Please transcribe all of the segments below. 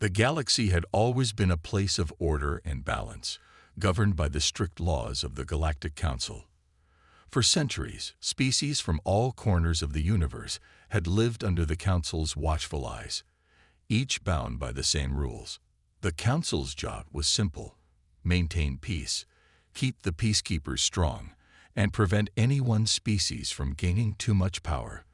The galaxy had always been a place of order and balance, governed by the strict laws of the Galactic Council. For centuries, species from all corners of the universe had lived under the Council's watchful eyes, each bound by the same rules. The Council's job was simple: maintain peace, keep the peacekeepers strong, and prevent any one species from gaining too much power.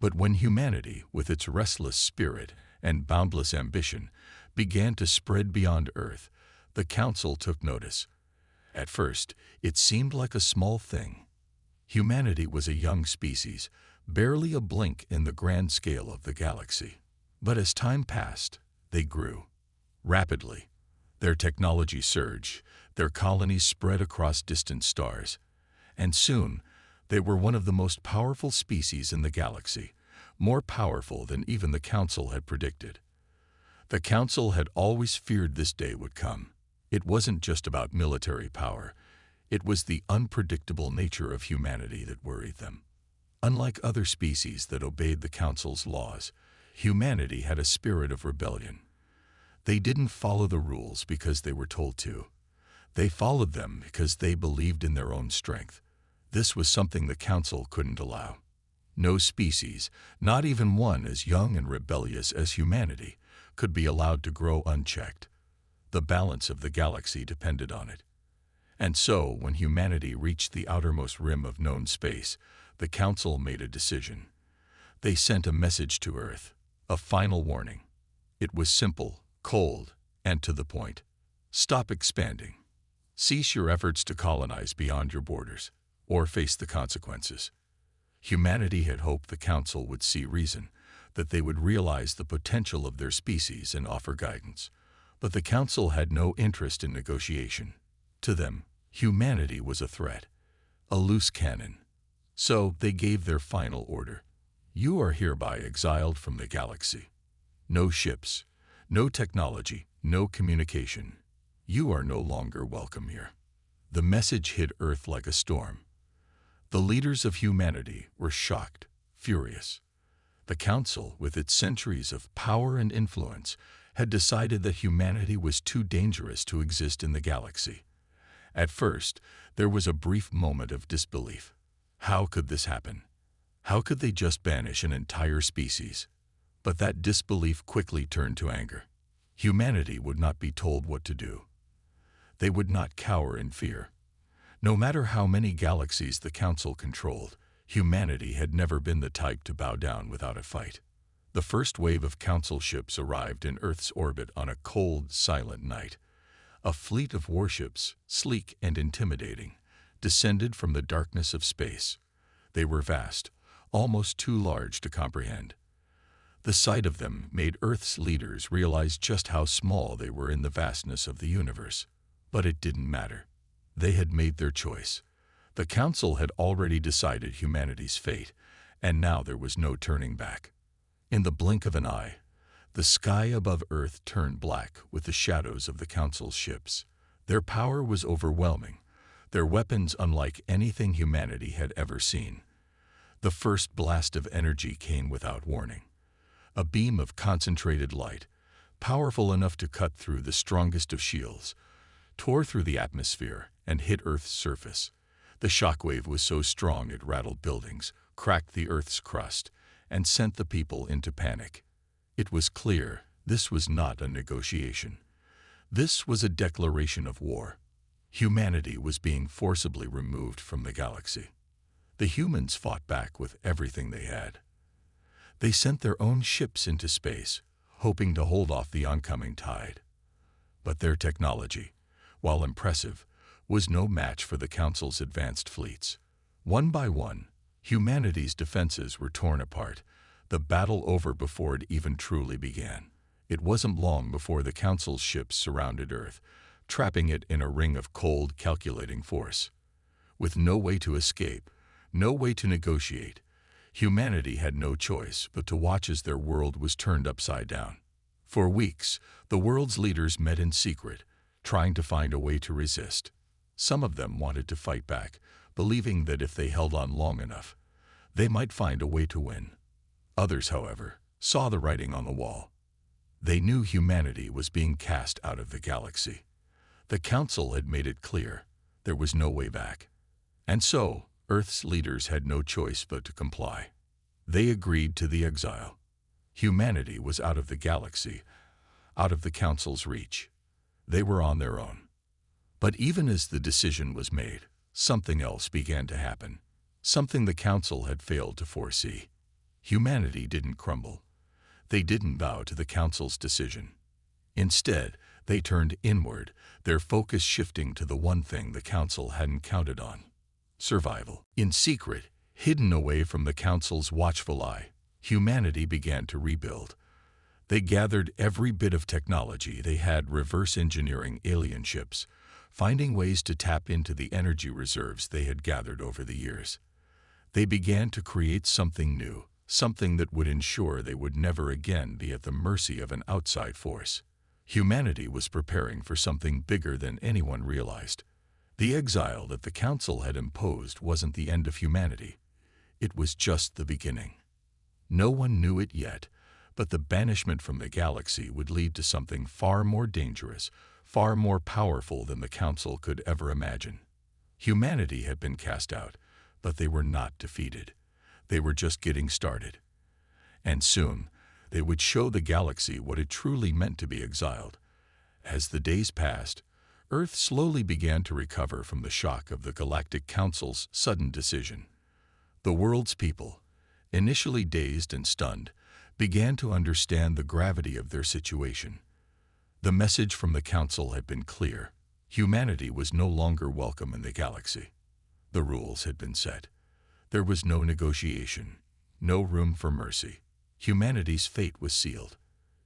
But when humanity, with its restless spirit and boundless ambition, began to spread beyond Earth, the Council took notice. At first, it seemed like a small thing. Humanity was a young species, barely a blink in the grand scale of the galaxy. But as time passed, they grew. Rapidly, their technology surged, their colonies spread across distant stars, and soon they were one of the most powerful species in the galaxy, more powerful than even the Council had predicted. The Council had always feared this day would come. It wasn't just about military power. It was the unpredictable nature of humanity that worried them. Unlike other species that obeyed the Council's laws, humanity had a spirit of rebellion. They didn't follow the rules because they were told to. They followed them because they believed in their own strength. This was something the Council couldn't allow. No species, not even one as young and rebellious as humanity, could be allowed to grow unchecked. The balance of the galaxy depended on it. And so, when humanity reached the outermost rim of known space, the Council made a decision. They sent a message to Earth, a final warning. It was simple, cold, and to the point. Stop expanding. Cease your efforts to colonize beyond your borders, or face the consequences. Humanity had hoped the Council would see reason, that they would realize the potential of their species and offer guidance. But the Council had no interest in negotiation. To them, humanity was a threat, a loose cannon. So they gave their final order. You are hereby exiled from the galaxy. No ships, no technology, no communication. You are no longer welcome here. The message hit Earth like a storm. The leaders of humanity were shocked, furious. The Council, with its centuries of power and influence, had decided that humanity was too dangerous to exist in the galaxy. At first, there was a brief moment of disbelief. How could this happen? How could they just banish an entire species? But that disbelief quickly turned to anger. Humanity would not be told what to do. They would not cower in fear. No matter how many galaxies the Council controlled, humanity had never been the type to bow down without a fight. The first wave of Council ships arrived in Earth's orbit on a cold, silent night. A fleet of warships, sleek and intimidating, descended from the darkness of space. They were vast, almost too large to comprehend. The sight of them made Earth's leaders realize just how small they were in the vastness of the universe. But it didn't matter. They had made their choice. The Council had already decided humanity's fate, and now there was no turning back. In the blink of an eye, the sky above Earth turned black with the shadows of the Council's ships. Their power was overwhelming, their weapons unlike anything humanity had ever seen. The first blast of energy came without warning. A beam of concentrated light, powerful enough to cut through the strongest of shields, tore through the atmosphere and hit Earth's surface. The shockwave was so strong it rattled buildings, cracked the Earth's crust, and sent the people into panic. It was clear this was not a negotiation. This was a declaration of war. Humanity was being forcibly removed from the galaxy. The humans fought back with everything they had. They sent their own ships into space, hoping to hold off the oncoming tide. But their technology, while impressive, was no match for the Council's advanced fleets. One by one, humanity's defenses were torn apart, the battle over before it even truly began. It wasn't long before the Council's ships surrounded Earth, trapping it in a ring of cold, calculating force. With no way to escape, no way to negotiate, humanity had no choice but to watch as their world was turned upside down. For weeks, the world's leaders met in secret, trying to find a way to resist. Some of them wanted to fight back, believing that if they held on long enough, they might find a way to win. Others, however, saw the writing on the wall. They knew humanity was being cast out of the galaxy. The Council had made it clear there was no way back. And so, Earth's leaders had no choice but to comply. They agreed to the exile. Humanity was out of the galaxy, out of the Council's reach. They were on their own. But even as the decision was made, something else began to happen, something the Council had failed to foresee. Humanity didn't crumble. They didn't bow to the Council's decision. Instead, they turned inward, their focus shifting to the one thing the Council hadn't counted on: survival. In secret, hidden away from the Council's watchful eye, humanity began to rebuild. They gathered every bit of technology they had, reverse engineering alien ships, finding ways to tap into the energy reserves they had gathered over the years. They began to create something new, something that would ensure they would never again be at the mercy of an outside force. Humanity was preparing for something bigger than anyone realized. The exile that the Council had imposed wasn't the end of humanity. It was just the beginning. No one knew it yet, but the banishment from the galaxy would lead to something far more dangerous, far more powerful than the Council could ever imagine. Humanity had been cast out, but they were not defeated. They were just getting started. And soon, they would show the galaxy what it truly meant to be exiled. As the days passed, Earth slowly began to recover from the shock of the Galactic Council's sudden decision. The world's people, initially dazed and stunned, began to understand the gravity of their situation. The message from the Council had been clear. Humanity was no longer welcome in the galaxy. The rules had been set. There was no negotiation, no room for mercy. Humanity's fate was sealed.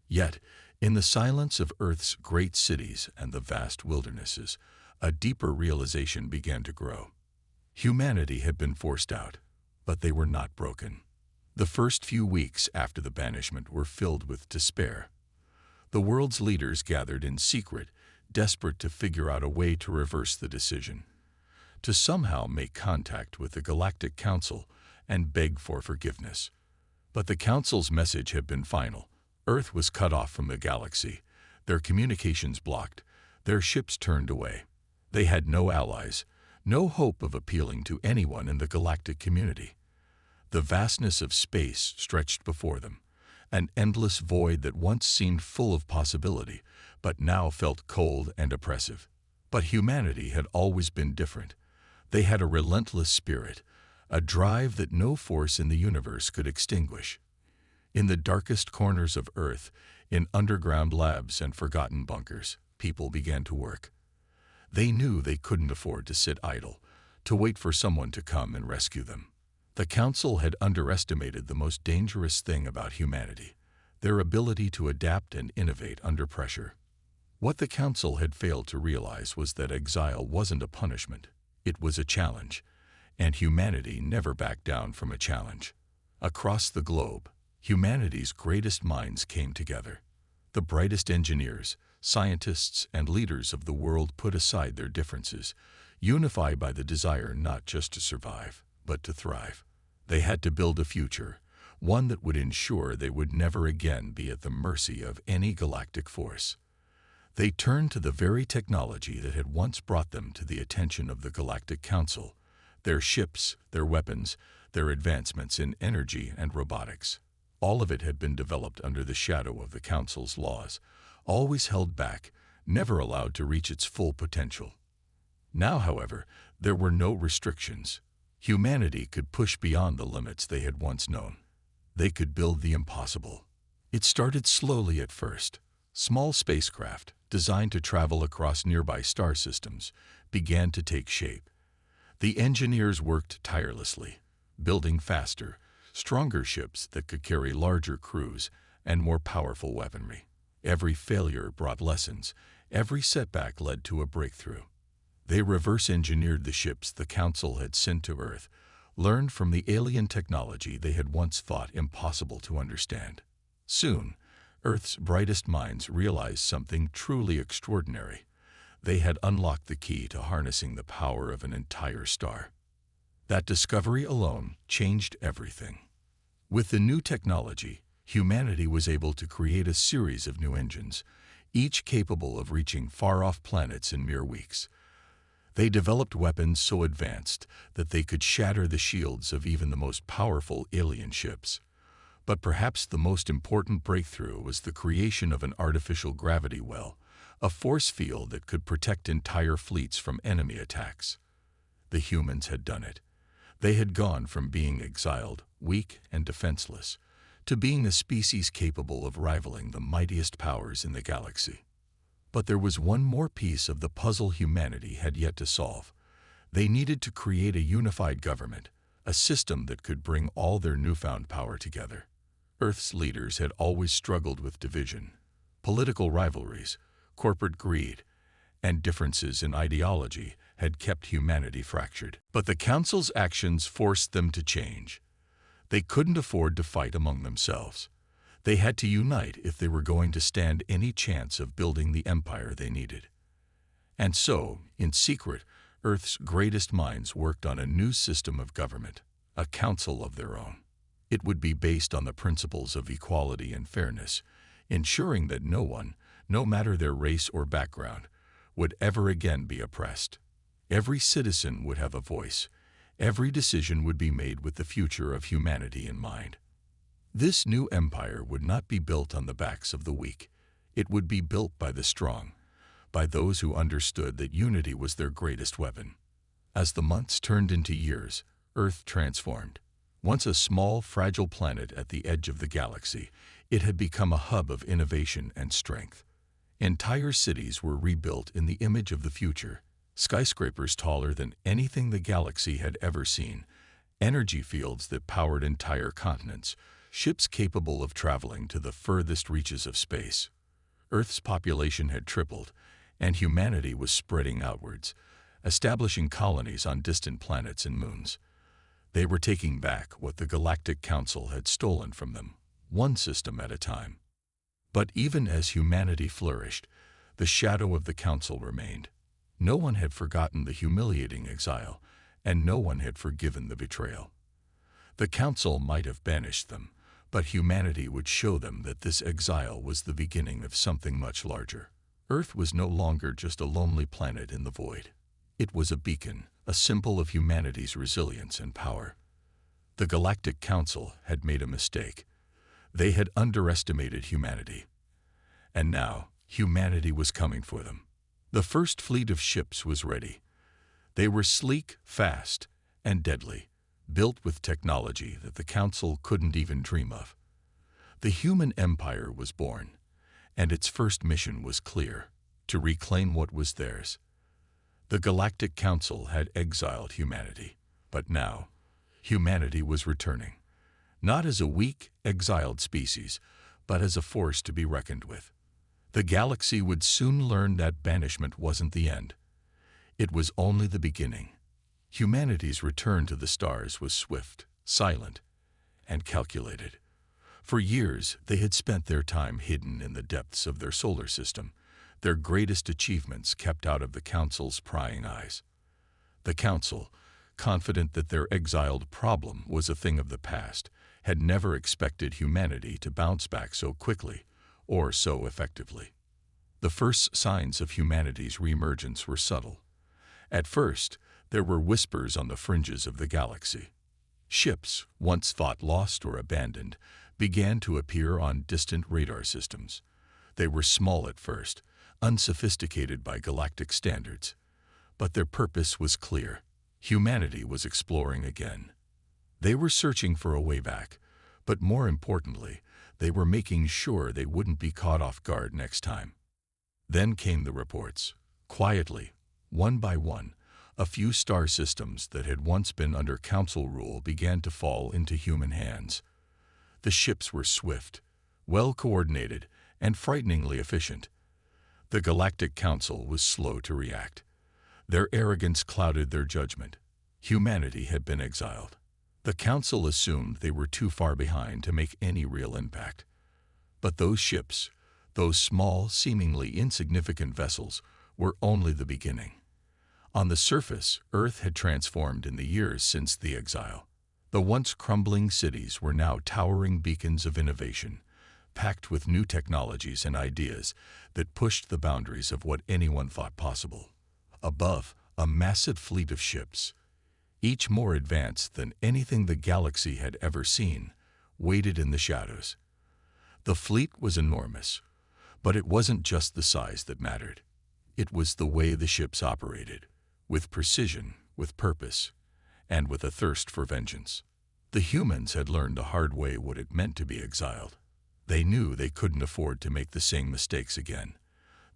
Yet, in the silence of Earth's great cities and the vast wildernesses, a deeper realization began to grow. Humanity had been forced out, but they were not broken. The first few weeks after the banishment were filled with despair. The world's leaders gathered in secret, desperate to figure out a way to reverse the decision, to somehow make contact with the Galactic Council and beg for forgiveness. But the Council's message had been final. Earth was cut off from the galaxy, their communications blocked, their ships turned away. They had no allies, no hope of appealing to anyone in the galactic community. The vastness of space stretched before them, an endless void that once seemed full of possibility, but now felt cold and oppressive. But humanity had always been different. They had a relentless spirit, a drive that no force in the universe could extinguish. In the darkest corners of Earth, in underground labs and forgotten bunkers, people began to work. They knew they couldn't afford to sit idle, to wait for someone to come and rescue them. The Council had underestimated the most dangerous thing about humanity, their ability to adapt and innovate under pressure. What the Council had failed to realize was that exile wasn't a punishment, it was a challenge, and humanity never backed down from a challenge. Across the globe, humanity's greatest minds came together. The brightest engineers, scientists, and leaders of the world put aside their differences, unified by the desire not just to survive, but to thrive. They had to build a future, one that would ensure they would never again be at the mercy of any galactic force. They turned to the very technology that had once brought them to the attention of the Galactic Council, their ships, their weapons, their advancements in energy and robotics. All of it had been developed under the shadow of the Council's laws, always held back, never allowed to reach its full potential. Now, however, there were no restrictions. Humanity could push beyond the limits they had once known. They could build the impossible. It started slowly at first. Small spacecraft, designed to travel across nearby star systems, began to take shape. The engineers worked tirelessly, building faster, stronger ships that could carry larger crews and more powerful weaponry. Every failure brought lessons. Every setback led to a breakthrough. They reverse-engineered the ships the Council had sent to Earth, learned from the alien technology they had once thought impossible to understand. Soon, Earth's brightest minds realized something truly extraordinary. They had unlocked the key to harnessing the power of an entire star. That discovery alone changed everything. With the new technology, humanity was able to create a series of new engines, each capable of reaching far-off planets in mere weeks. They developed weapons so advanced that they could shatter the shields of even the most powerful alien ships. But perhaps the most important breakthrough was the creation of an artificial gravity well, a force field that could protect entire fleets from enemy attacks. The humans had done it. They had gone from being exiled, weak and defenseless, to being a species capable of rivaling the mightiest powers in the galaxy. But there was one more piece of the puzzle humanity had yet to solve. They needed to create a unified government, a system that could bring all their newfound power together. Earth's leaders had always struggled with division, political rivalries, corporate greed, and differences in ideology had kept humanity fractured. But the Council's actions forced them to change. They couldn't afford to fight among themselves. They had to unite if they were going to stand any chance of building the empire they needed. And so, in secret, Earth's greatest minds worked on a new system of government, a council of their own. It would be based on the principles of equality and fairness, ensuring that no one, no matter their race or background, would ever again be oppressed. Every citizen would have a voice. Every decision would be made with the future of humanity in mind. This new empire would not be built on the backs of the weak. It would be built by the strong, by those who understood that unity was their greatest weapon. As the months turned into years, Earth transformed. Once a small, fragile planet at the edge of the galaxy, it had become a hub of innovation and strength. Entire cities were rebuilt in the image of the future, skyscrapers taller than anything the galaxy had ever seen, energy fields that powered entire continents, ships capable of traveling to the furthest reaches of space. Earth's population had tripled, and humanity was spreading outwards, establishing colonies on distant planets and moons. They were taking back what the Galactic Council had stolen from them, one system at a time. But even as humanity flourished, the shadow of the Council remained. No one had forgotten the humiliating exile, and no one had forgiven the betrayal. The Council might have banished them, but humanity would show them that this exile was the beginning of something much larger. Earth was no longer just a lonely planet in the void. It was a beacon, a symbol of humanity's resilience and power. The Galactic Council had made a mistake. They had underestimated humanity. And now, humanity was coming for them. The first fleet of ships was ready. They were sleek, fast, and deadly, built with technology that the Council couldn't even dream of. The human empire was born, and its first mission was clear: to reclaim what was theirs. The Galactic Council had exiled humanity, but now, humanity was returning, not as a weak, exiled species, but as a force to be reckoned with. The galaxy would soon learn that banishment wasn't the end. It was only the beginning. Humanity's return to the stars was swift, silent, and calculated. For years, they had spent their time hidden in the depths of their solar system, their greatest achievements kept out of the Council's prying eyes. The Council, confident that their exiled problem was a thing of the past, had never expected humanity to bounce back so quickly or so effectively. The first signs of humanity's reemergence were subtle. At first, there were whispers on the fringes of the galaxy. Ships, once thought lost or abandoned, began to appear on distant radar systems. They were small at first, unsophisticated by galactic standards, but their purpose was clear. Humanity was exploring again. They were searching for a way back, but more importantly, they were making sure they wouldn't be caught off guard next time. Then came the reports. Quietly, one by one, a few star systems that had once been under Council rule began to fall into human hands. The ships were swift, well-coordinated, and frighteningly efficient. The Galactic Council was slow to react. Their arrogance clouded their judgment. Humanity had been exiled. The Council assumed they were too far behind to make any real impact. But those ships, those small, seemingly insignificant vessels, were only the beginning. On the surface, Earth had transformed in the years since the exile. The once crumbling cities were now towering beacons of innovation, packed with new technologies and ideas that pushed the boundaries of what anyone thought possible. Above, a massive fleet of ships, each more advanced than anything the galaxy had ever seen, waited in the shadows. The fleet was enormous, but it wasn't just the size that mattered. It was the way the ships operated, with precision, with purpose, and with a thirst for vengeance. The humans had learned the hard way what it meant to be exiled. They knew they couldn't afford to make the same mistakes again.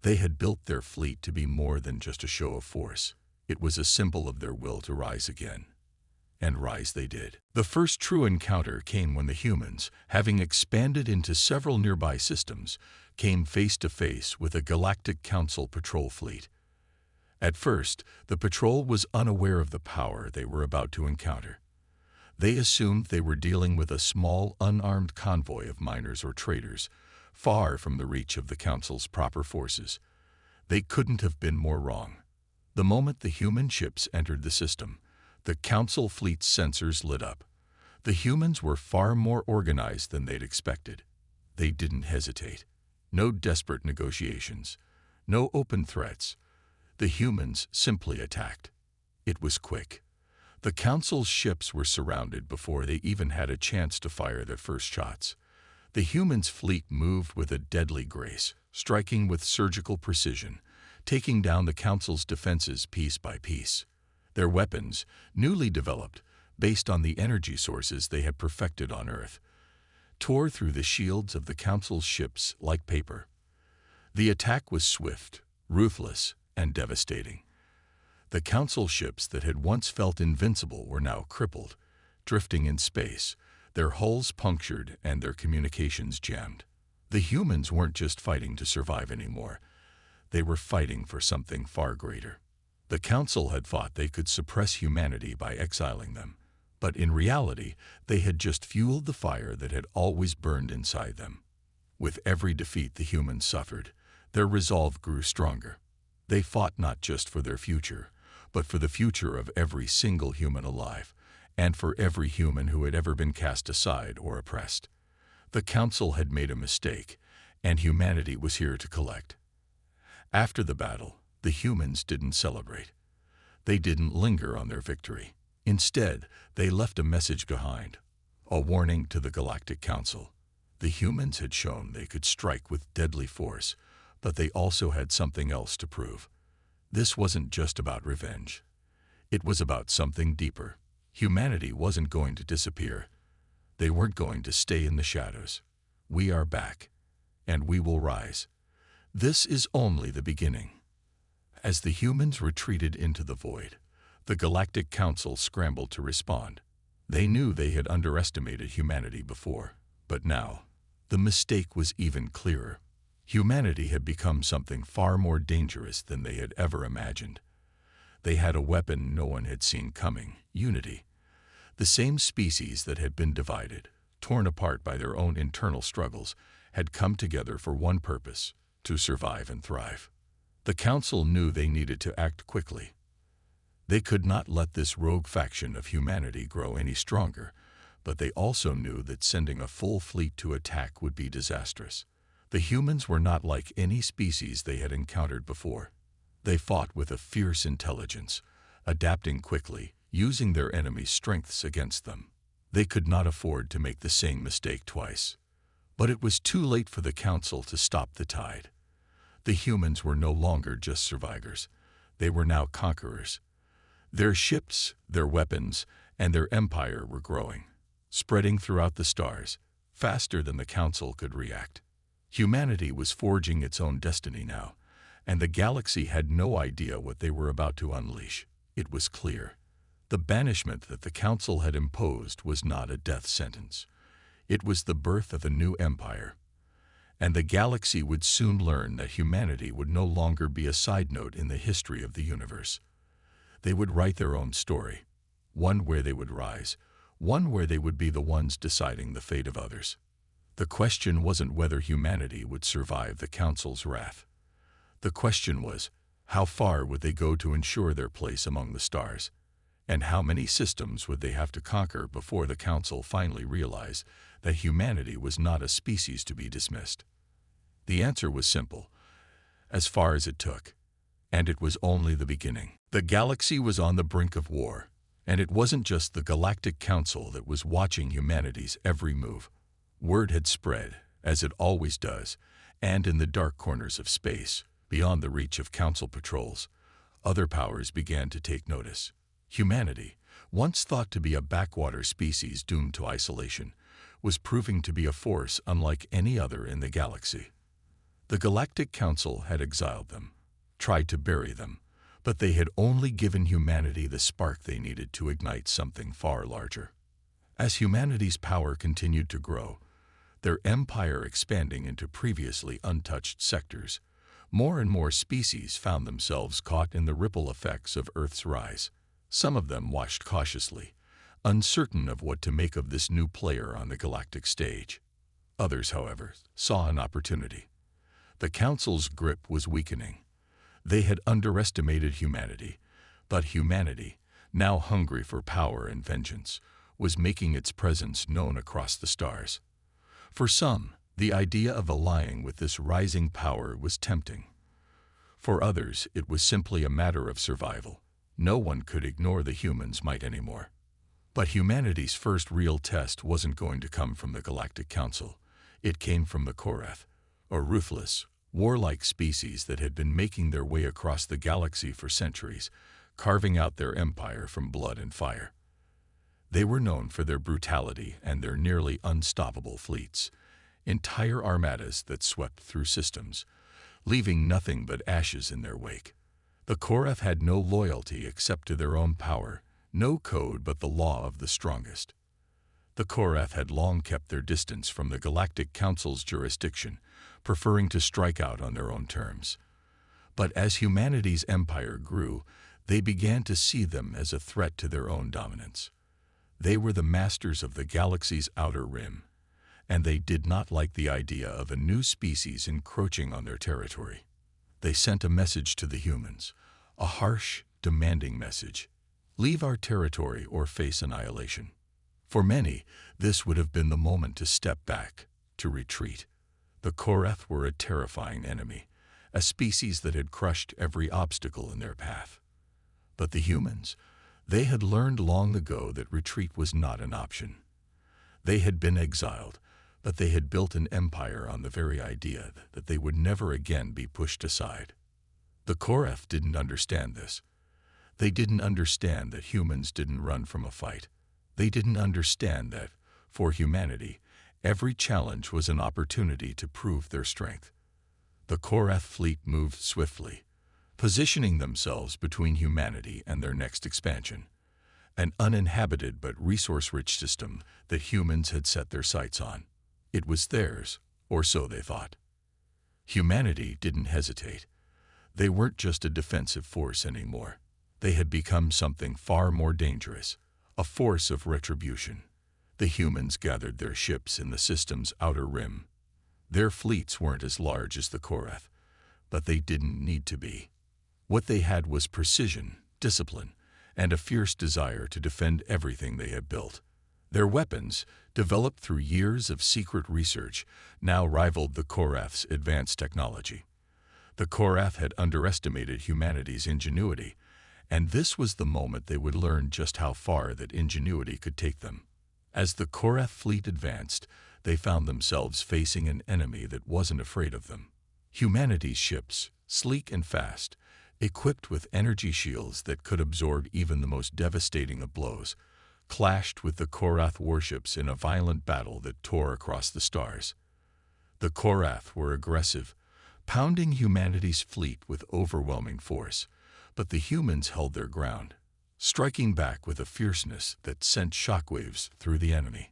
They had built their fleet to be more than just a show of force. It was a symbol of their will to rise again. And rise they did. The first true encounter came when the humans, having expanded into several nearby systems, came face to face with a Galactic Council patrol fleet. At first, the patrol was unaware of the power they were about to encounter. They assumed they were dealing with a small, unarmed convoy of miners or traders, far from the reach of the Council's proper forces. They couldn't have been more wrong. The moment the human ships entered the system, the Council fleet's sensors lit up. The humans were far more organized than they'd expected. They didn't hesitate. No desperate negotiations. No open threats. The humans simply attacked. It was quick. The Council's ships were surrounded before they even had a chance to fire their first shots. The humans' fleet moved with a deadly grace, striking with surgical precision, taking down the Council's defenses piece by piece. Their weapons, newly developed, based on the energy sources they had perfected on Earth, tore through the shields of the Council's ships like paper. The attack was swift, ruthless, and devastating. The Council ships that had once felt invincible were now crippled, drifting in space, their hulls punctured and their communications jammed. The humans weren't just fighting to survive anymore. They were fighting for something far greater. The Council had thought they could suppress humanity by exiling them, but in reality, they had just fueled the fire that had always burned inside them. With every defeat the humans suffered, their resolve grew stronger. They fought not just for their future, but for the future of every single human alive, and for every human who had ever been cast aside or oppressed. The Council had made a mistake, and humanity was here to collect. After the battle, the humans didn't celebrate. They didn't linger on their victory. Instead, they left a message behind, a warning to the Galactic Council. The humans had shown they could strike with deadly force, but they also had something else to prove. This wasn't just about revenge. It was about something deeper. Humanity wasn't going to disappear. They weren't going to stay in the shadows. We are back, and we will rise. This is only the beginning. As the humans retreated into the void, the Galactic Council scrambled to respond. They knew they had underestimated humanity before, but now, the mistake was even clearer. Humanity had become something far more dangerous than they had ever imagined. They had a weapon no one had seen coming, unity. The same species that had been divided, torn apart by their own internal struggles, had come together for one purpose: to survive and thrive. The Council knew they needed to act quickly. They could not let this rogue faction of humanity grow any stronger, but they also knew that sending a full fleet to attack would be disastrous. The humans were not like any species they had encountered before. They fought with a fierce intelligence, adapting quickly, using their enemies' strengths against them. They could not afford to make the same mistake twice. But it was too late for the Council to stop the tide. The humans were no longer just survivors. They were now conquerors. Their ships, their weapons, and their empire were growing, spreading throughout the stars, faster than the Council could react. Humanity was forging its own destiny now, and the galaxy had no idea what they were about to unleash. It was clear. The banishment that the Council had imposed was not a death sentence. It was the birth of a new empire. And the galaxy would soon learn that humanity would no longer be a side note in the history of the universe. They would write their own story, one where they would rise, one where they would be the ones deciding the fate of others. The question wasn't whether humanity would survive the Council's wrath. The question was, how far would they go to ensure their place among the stars? And how many systems would they have to conquer before the Council finally realized that humanity was not a species to be dismissed? The answer was simple, as far as it took. And it was only the beginning. The galaxy was on the brink of war, and it wasn't just the Galactic Council that was watching humanity's every move. Word had spread, as it always does, and in the dark corners of space, beyond the reach of Council patrols, other powers began to take notice. Humanity, once thought to be a backwater species doomed to isolation, was proving to be a force unlike any other in the galaxy. The Galactic Council had exiled them, tried to bury them, but they had only given humanity the spark they needed to ignite something far larger. As humanity's power continued to grow, their empire expanding into previously untouched sectors, more and more species found themselves caught in the ripple effects of Earth's rise. Some of them watched cautiously, uncertain of what to make of this new player on the galactic stage. Others, however, saw an opportunity. The Council's grip was weakening. They had underestimated humanity, but humanity, now hungry for power and vengeance, was making its presence known across the stars. For some, the idea of allying with this rising power was tempting. For others, it was simply a matter of survival. No one could ignore the humans' might anymore. But humanity's first real test wasn't going to come from the Galactic Council. It came from the Korath, a ruthless, warlike species that had been making their way across the galaxy for centuries, carving out their empire from blood and fire. They were known for their brutality and their nearly unstoppable fleets, entire armadas that swept through systems, leaving nothing but ashes in their wake. The Korath had no loyalty except to their own power, no code but the law of the strongest. The Korath had long kept their distance from the Galactic Council's jurisdiction, preferring to strike out on their own terms. But as humanity's empire grew, they began to see them as a threat to their own dominance. They were the masters of the galaxy's outer rim, and they did not like the idea of a new species encroaching on their territory. They sent a message to the humans, a harsh, demanding message. Leave our territory or face annihilation. For many, this would have been the moment to step back, to retreat. The Korath were a terrifying enemy, a species that had crushed every obstacle in their path. But the humans, they had learned long ago that retreat was not an option. They had been exiled, but they had built an empire on the very idea that they would never again be pushed aside. The Korath didn't understand this. They didn't understand that humans didn't run from a fight. They didn't understand that, for humanity, every challenge was an opportunity to prove their strength. The Korath fleet moved swiftly, positioning themselves between humanity and their next expansion, an uninhabited but resource-rich system that humans had set their sights on. It was theirs, or so they thought. Humanity didn't hesitate. They weren't just a defensive force anymore. They had become something far more dangerous, a force of retribution. The humans gathered their ships in the system's outer rim. Their fleets weren't as large as the Korath, but they didn't need to be. What they had was precision, discipline, and a fierce desire to defend everything they had built. Their weapons, developed through years of secret research, now rivaled the Korath's advanced technology. The Korath had underestimated humanity's ingenuity, and this was the moment they would learn just how far that ingenuity could take them. As the Korath fleet advanced, they found themselves facing an enemy that wasn't afraid of them. Humanity's ships, sleek and fast, equipped with energy shields that could absorb even the most devastating of blows, clashed with the Korath warships in a violent battle that tore across the stars. The Korath were aggressive, pounding humanity's fleet with overwhelming force, but the humans held their ground, striking back with a fierceness that sent shockwaves through the enemy.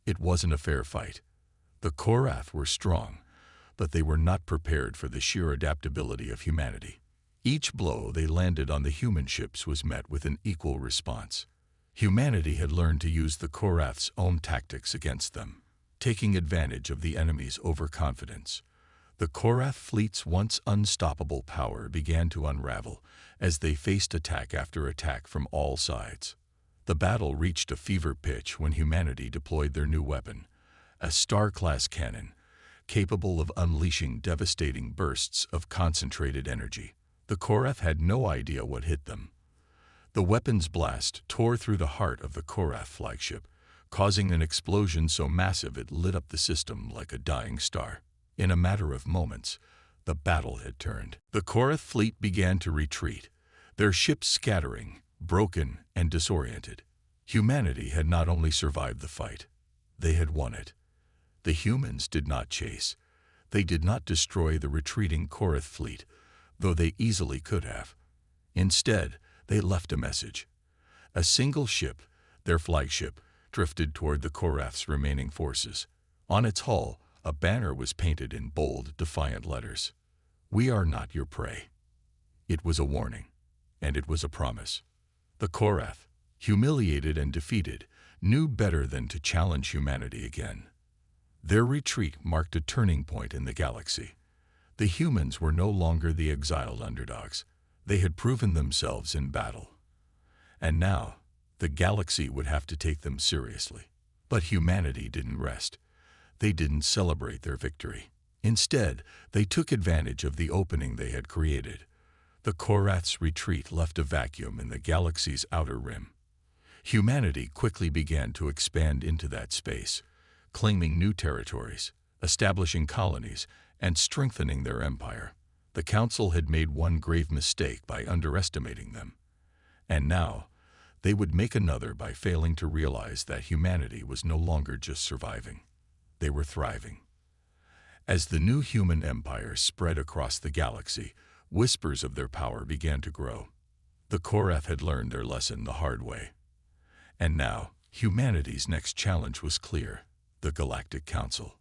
It wasn't a fair fight. The Korath were strong, but they were not prepared for the sheer adaptability of humanity. Each blow they landed on the human ships was met with an equal response. Humanity had learned to use the Korath's own tactics against them, taking advantage of the enemy's overconfidence. The Korath fleet's once unstoppable power began to unravel as they faced attack after attack from all sides. The battle reached a fever pitch when humanity deployed their new weapon, a star-class cannon, capable of unleashing devastating bursts of concentrated energy. The Korath had no idea what hit them. The weapon's blast tore through the heart of the Korath flagship, causing an explosion so massive it lit up the system like a dying star. In a matter of moments, the battle had turned. The Korath fleet began to retreat, their ships scattering, broken and disoriented. Humanity had not only survived the fight, they had won it. The humans did not chase. They did not destroy the retreating Korath fleet, though they easily could have. Instead, they left a message. A single ship, their flagship, drifted toward the Korath's remaining forces. On its hull, a banner was painted in bold, defiant letters. "We are not your prey." It was a warning, and it was a promise. The Korath, humiliated and defeated, knew better than to challenge humanity again. Their retreat marked a turning point in the galaxy. The humans were no longer the exiled underdogs. They had proven themselves in battle. And now, the galaxy would have to take them seriously. But humanity didn't rest. They didn't celebrate their victory. Instead, they took advantage of the opening they had created. The Korath's retreat left a vacuum in the galaxy's outer rim. Humanity quickly began to expand into that space, claiming new territories, establishing colonies, and strengthening their empire. The Council had made one grave mistake by underestimating them. And now, they would make another by failing to realize that humanity was no longer just surviving. They were thriving. As the new human empire spread across the galaxy, whispers of their power began to grow. The Korath had learned their lesson the hard way. And now, humanity's next challenge was clear: the Galactic Council.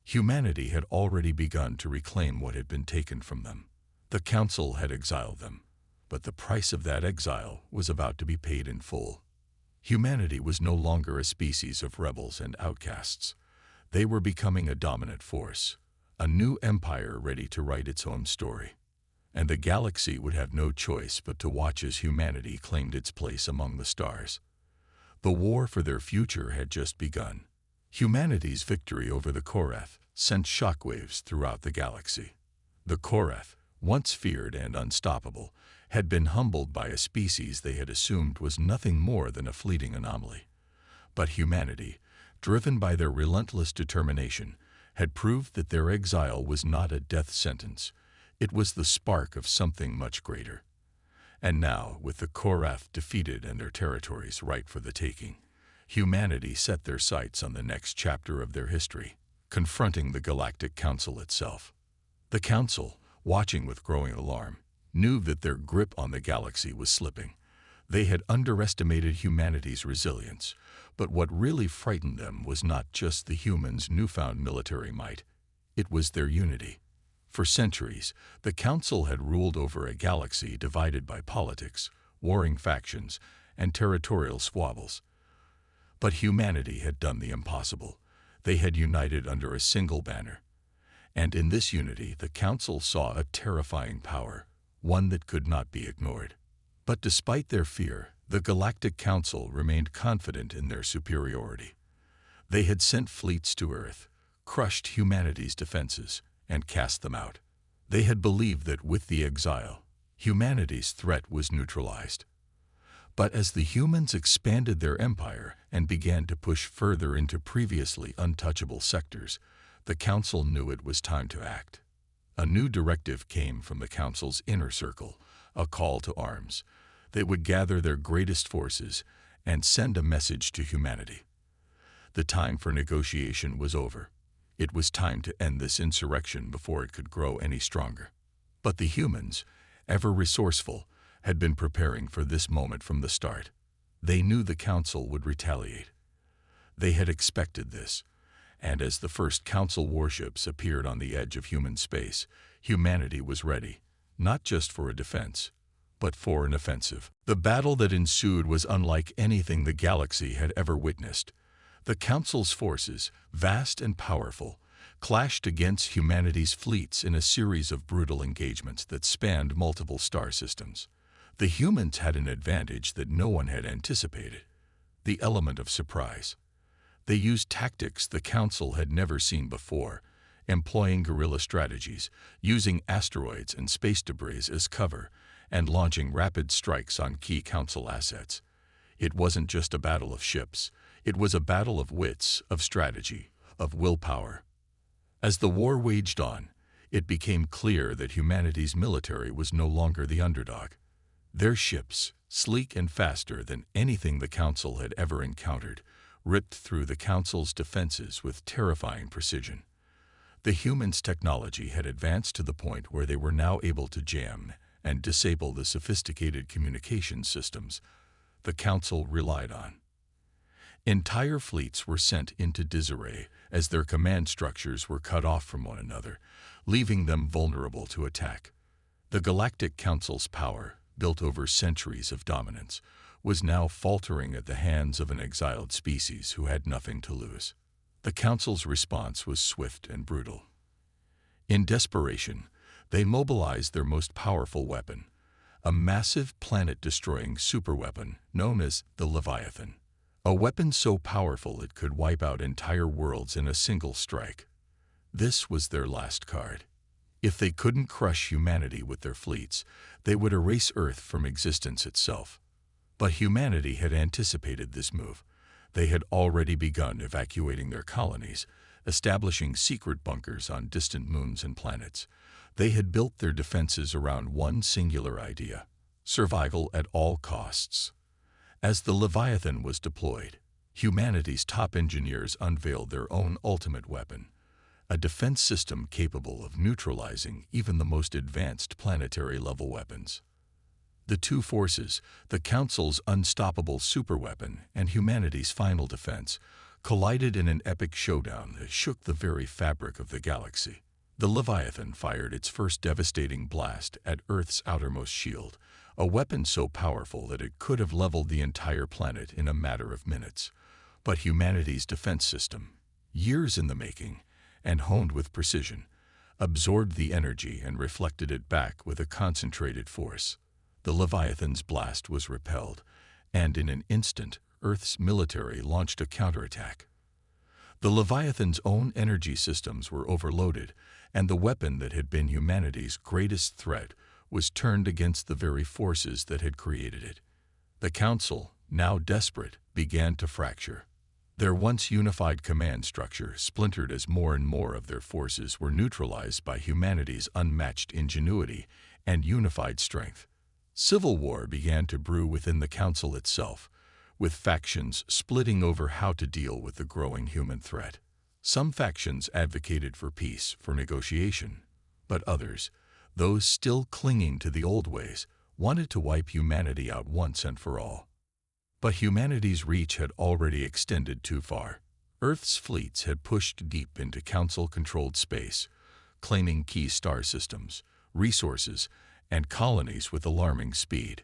Humanity had already begun to reclaim what had been taken from them. The Council had exiled them, but the price of that exile was about to be paid in full. Humanity was no longer a species of rebels and outcasts. They were becoming a dominant force, a new empire ready to write its own story. And the galaxy would have no choice but to watch as humanity claimed its place among the stars. The war for their future had just begun. Humanity's victory over the Korath sent shockwaves throughout the galaxy. The Korath, once feared and unstoppable, had been humbled by a species they had assumed was nothing more than a fleeting anomaly. But humanity, driven by their relentless determination, had proved that their exile was not a death sentence. It was the spark of something much greater. And now, with the Korath defeated and their territories ripe for the taking, humanity set their sights on the next chapter of their history, confronting the Galactic Council itself. The Council, watching with growing alarm, knew that their grip on the galaxy was slipping. They had underestimated humanity's resilience, but what really frightened them was not just the humans' newfound military might. It was their unity. For centuries, the Council had ruled over a galaxy divided by politics, warring factions, and territorial squabbles. But humanity had done the impossible. They had united under a single banner. And in this unity, the Council saw a terrifying power, one that could not be ignored. But despite their fear, the Galactic Council remained confident in their superiority. They had sent fleets to Earth, crushed humanity's defenses, and cast them out. They had believed that with the exile, humanity's threat was neutralized. But as the humans expanded their empire and began to push further into previously untouchable sectors, the Council knew it was time to act. A new directive came from the Council's inner circle, a call to arms. They would gather their greatest forces and send a message to humanity. The time for negotiation was over. It was time to end this insurrection before it could grow any stronger. But the humans, ever resourceful, had been preparing for this moment from the start. They knew the Council would retaliate. They had expected this, and as the first Council warships appeared on the edge of human space, humanity was ready, not just for a defense, but for an offensive. The battle that ensued was unlike anything the galaxy had ever witnessed. The Council's forces, vast and powerful, clashed against humanity's fleets in a series of brutal engagements that spanned multiple star systems. The humans had an advantage that no one had anticipated: the element of surprise. They used tactics the Council had never seen before, employing guerrilla strategies, using asteroids and space debris as cover, and launching rapid strikes on key Council assets. It wasn't just a battle of ships. It was a battle of wits, of strategy, of willpower. As the war waged on, it became clear that humanity's military was no longer the underdog. Their ships, sleek and faster than anything the Council had ever encountered, ripped through the Council's defenses with terrifying precision. The humans' technology had advanced to the point where they were now able to jam and disable the sophisticated communication systems the Council relied on. Entire fleets were sent into disarray as their command structures were cut off from one another, leaving them vulnerable to attack. The Galactic Council's power, built over centuries of dominance, was now faltering at the hands of an exiled species who had nothing to lose. The Council's response was swift and brutal. In desperation, they mobilized their most powerful weapon, a massive planet-destroying superweapon known as the Leviathan. A weapon so powerful it could wipe out entire worlds in a single strike. This was their last card. If they couldn't crush humanity with their fleets, they would erase Earth from existence itself. But humanity had anticipated this move. They had already begun evacuating their colonies, establishing secret bunkers on distant moons and planets. They had built their defenses around one singular idea: survival at all costs. As the Leviathan was deployed, humanity's top engineers unveiled their own ultimate weapon, a defense system capable of neutralizing even the most advanced planetary-level weapons. The two forces, the Council's unstoppable superweapon and humanity's final defense, collided in an epic showdown that shook the very fabric of the galaxy. The Leviathan fired its first devastating blast at Earth's outermost shield, a weapon so powerful that it could have leveled the entire planet in a matter of minutes. But humanity's defense system, years in the making and honed with precision, absorbed the energy and reflected it back with a concentrated force. The Leviathan's blast was repelled, and in an instant, Earth's military launched a counterattack. The Leviathan's own energy systems were overloaded, and the weapon that had been humanity's greatest threat was turned against the very forces that had created it. The Council, now desperate, began to fracture. Their once unified command structure splintered as more and more of their forces were neutralized by humanity's unmatched ingenuity and unified strength. Civil war began to brew within the Council itself, with factions splitting over how to deal with the growing human threat. Some factions advocated for peace, for negotiation, but others, those still clinging to the old ways, wanted to wipe humanity out once and for all. But humanity's reach had already extended too far. Earth's fleets had pushed deep into Council-controlled space, claiming key star systems, resources, and colonies with alarming speed.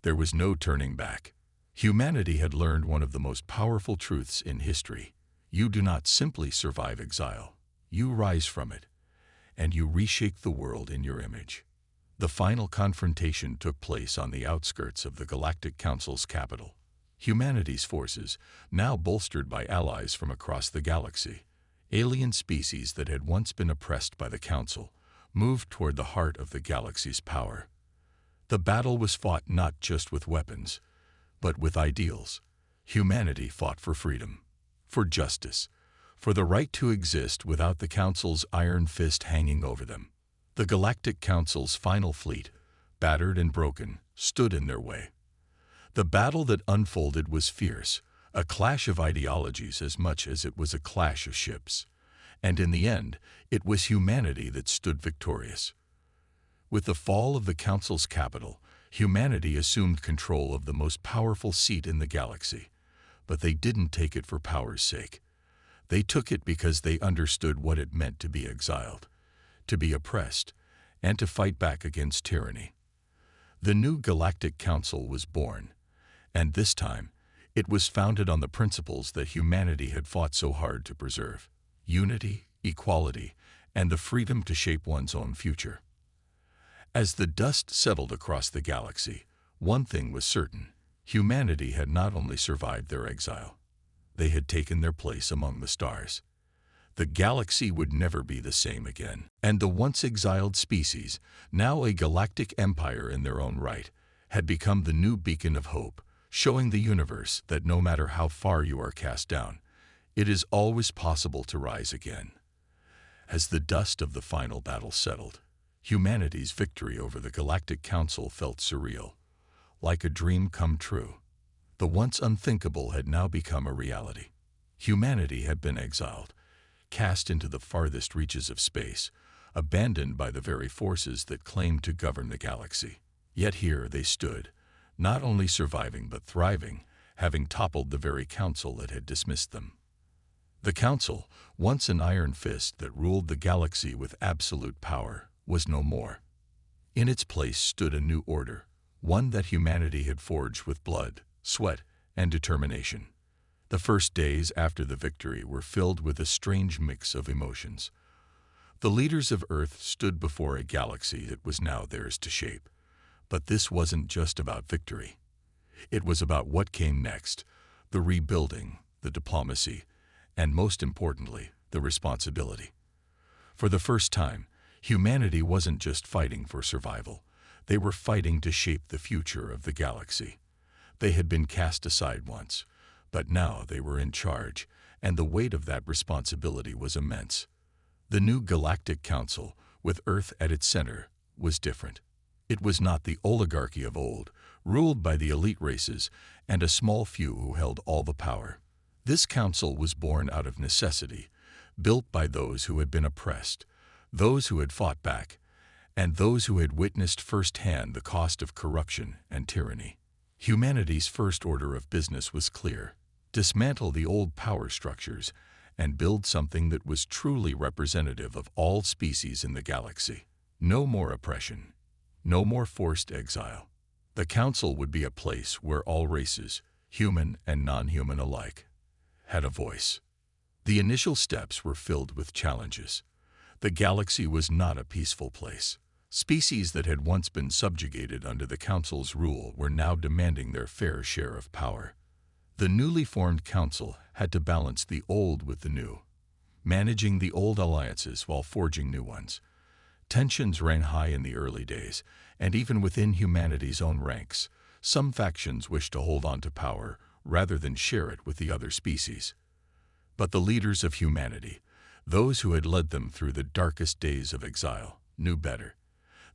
There was no turning back. Humanity had learned one of the most powerful truths in history. You do not simply survive exile. You rise from it, and you reshape the world in your image. The final confrontation took place on the outskirts of the Galactic Council's capital. Humanity's forces, now bolstered by allies from across the galaxy, alien species that had once been oppressed by the Council, moved toward the heart of the galaxy's power. The battle was fought not just with weapons, but with ideals. Humanity fought for freedom, for justice, for the right to exist without the Council's iron fist hanging over them. The Galactic Council's final fleet, battered and broken, stood in their way. The battle that unfolded was fierce, a clash of ideologies as much as it was a clash of ships. And in the end, it was humanity that stood victorious. With the fall of the Council's capital, humanity assumed control of the most powerful seat in the galaxy. But they didn't take it for power's sake. They took it because they understood what it meant to be exiled, to be oppressed, and to fight back against tyranny. The new Galactic Council was born, and this time, it was founded on the principles that humanity had fought so hard to preserve: unity, equality, and the freedom to shape one's own future. As the dust settled across the galaxy, one thing was certain: humanity had not only survived their exile, they had taken their place among the stars. The galaxy would never be the same again, and the once exiled species, now a galactic empire in their own right, had become the new beacon of hope, showing the universe that no matter how far you are cast down, it is always possible to rise again. As the dust of the final battle settled, humanity's victory over the Galactic Council felt surreal, like a dream come true. The once unthinkable had now become a reality. Humanity had been exiled, cast into the farthest reaches of space, abandoned by the very forces that claimed to govern the galaxy. Yet here they stood, not only surviving but thriving, having toppled the very council that had dismissed them. The council, once an iron fist that ruled the galaxy with absolute power, was no more. In its place stood a new order, one that humanity had forged with blood, sweat, and determination. The first days after the victory were filled with a strange mix of emotions. The leaders of Earth stood before a galaxy that was now theirs to shape. But this wasn't just about victory. It was about what came next: the rebuilding, the diplomacy, and most importantly, the responsibility. For the first time, humanity wasn't just fighting for survival. They were fighting to shape the future of the galaxy. They had been cast aside once, but now they were in charge, and the weight of that responsibility was immense. The new Galactic Council, with Earth at its center, was different. It was not the oligarchy of old, ruled by the elite races and a small few who held all the power. This council was born out of necessity, built by those who had been oppressed, those who had fought back, and those who had witnessed firsthand the cost of corruption and tyranny. Humanity's first order of business was clear: dismantle the old power structures and build something that was truly representative of all species in the galaxy. No more oppression. No more forced exile. The council would be a place where all races, human and non-human alike, had a voice. The initial steps were filled with challenges. The galaxy was not a peaceful place. Species that had once been subjugated under the council's rule were now demanding their fair share of power. The newly formed council had to balance the old with the new, managing the old alliances while forging new ones. Tensions ran high in the early days, and even within humanity's own ranks, some factions wished to hold on to power rather than share it with the other species. But the leaders of humanity, those who had led them through the darkest days of exile, knew better.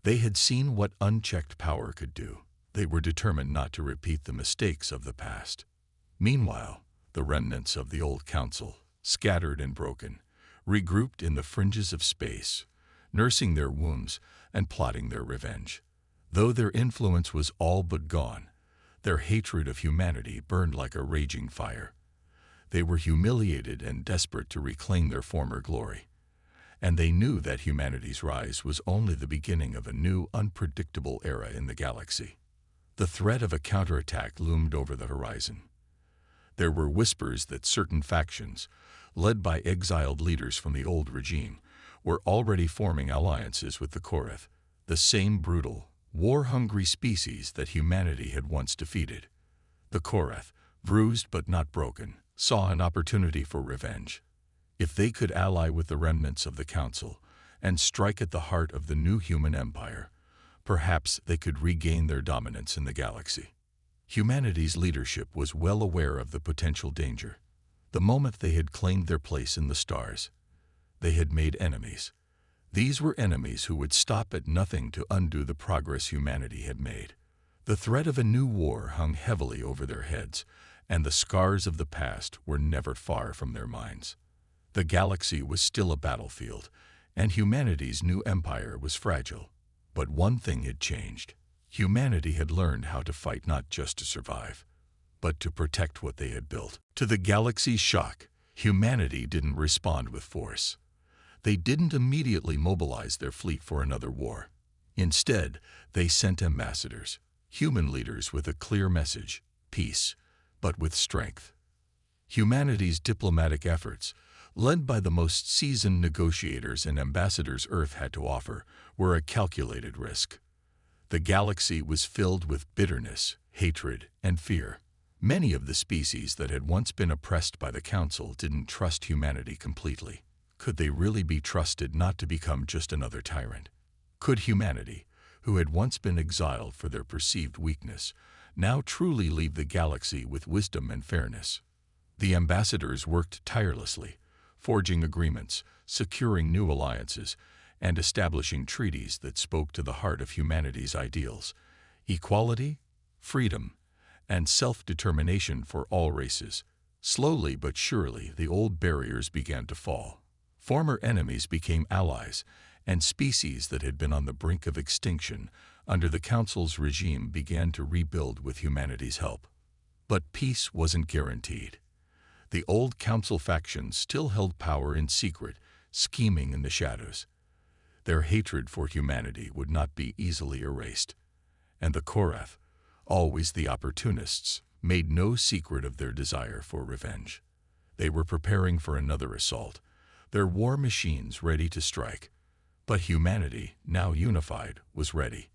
They had seen what unchecked power could do. They were determined not to repeat the mistakes of the past. Meanwhile, the remnants of the old council, scattered and broken, regrouped in the fringes of space, nursing their wounds and plotting their revenge. Though their influence was all but gone, their hatred of humanity burned like a raging fire. They were humiliated and desperate to reclaim their former glory. And they knew that humanity's rise was only the beginning of a new, unpredictable era in the galaxy. The threat of a counterattack loomed over the horizon. There were whispers that certain factions, led by exiled leaders from the old regime, were already forming alliances with the Korath, the same brutal, war-hungry species that humanity had once defeated. The Korath, bruised but not broken, saw an opportunity for revenge. If they could ally with the remnants of the Council and strike at the heart of the new human empire, perhaps they could regain their dominance in the galaxy. Humanity's leadership was well aware of the potential danger. The moment they had claimed their place in the stars, they had made enemies. These were enemies who would stop at nothing to undo the progress humanity had made. The threat of a new war hung heavily over their heads, and the scars of the past were never far from their minds. The galaxy was still a battlefield, and humanity's new empire was fragile. But one thing had changed. Humanity had learned how to fight not just to survive, but to protect what they had built. To the galaxy's shock, humanity didn't respond with force. They didn't immediately mobilize their fleet for another war. Instead, they sent ambassadors, human leaders with a clear message: peace, but with strength. Humanity's diplomatic efforts, Led by the most seasoned negotiators and ambassadors Earth had to offer, were a calculated risk. The galaxy was filled with bitterness, hatred, and fear. Many of the species that had once been oppressed by the Council didn't trust humanity completely. Could they really be trusted not to become just another tyrant? Could humanity, who had once been exiled for their perceived weakness, now truly leave the galaxy with wisdom and fairness? The ambassadors worked tirelessly, forging agreements, securing new alliances, and establishing treaties that spoke to the heart of humanity's ideals: equality, freedom, and self-determination for all races. Slowly but surely, the old barriers began to fall. Former enemies became allies, and species that had been on the brink of extinction under the Council's regime began to rebuild with humanity's help. But peace wasn't guaranteed. The old Council factions still held power in secret, scheming in the shadows. Their hatred for humanity would not be easily erased. And the Korath, always the opportunists, made no secret of their desire for revenge. They were preparing for another assault, their war machines ready to strike. But humanity, now unified, was ready.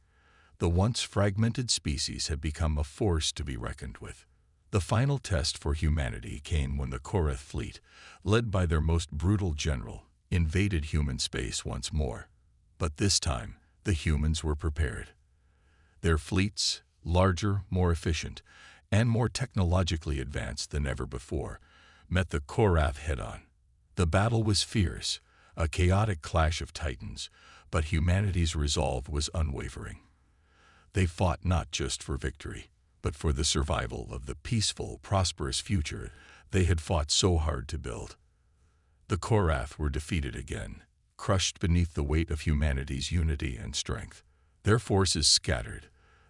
The once fragmented species had become a force to be reckoned with. The final test for humanity came when the Korath fleet, led by their most brutal general, invaded human space once more. But this time, the humans were prepared. Their fleets, larger, more efficient, and more technologically advanced than ever before, met the Korath head-on. The battle was fierce, a chaotic clash of titans, but humanity's resolve was unwavering. They fought not just for victory, but for the survival of the peaceful, prosperous future they had fought so hard to build. The Korath were defeated again, crushed beneath the weight of humanity's unity and strength. Their forces scattered,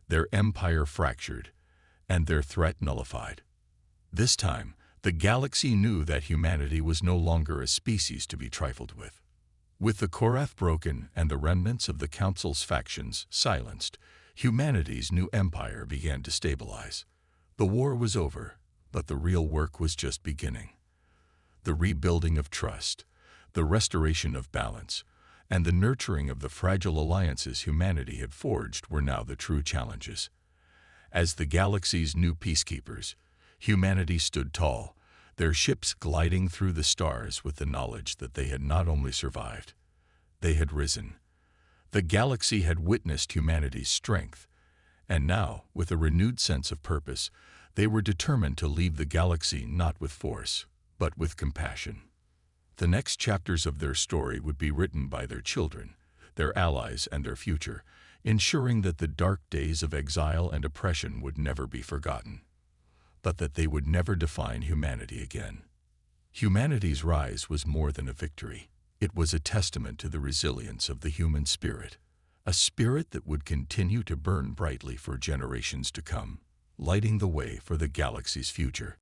their empire fractured, and their threat nullified. This time, the galaxy knew that humanity was no longer a species to be trifled with. With the Korath broken and the remnants of the Council's factions silenced, humanity's new empire began to stabilize. The war was over, but the real work was just beginning. The rebuilding of trust, the restoration of balance, and the nurturing of the fragile alliances humanity had forged were now the true challenges. As the galaxy's new peacekeepers, humanity stood tall, their ships gliding through the stars with the knowledge that they had not only survived, they had risen. The galaxy had witnessed humanity's strength, and now, with a renewed sense of purpose, they were determined to leave the galaxy not with force, but with compassion. The next chapters of their story would be written by their children, their allies, and their future, ensuring that the dark days of exile and oppression would never be forgotten, but that they would never define humanity again. Humanity's rise was more than a victory. It was a testament to the resilience of the human spirit, a spirit that would continue to burn brightly for generations to come, lighting the way for the galaxy's future.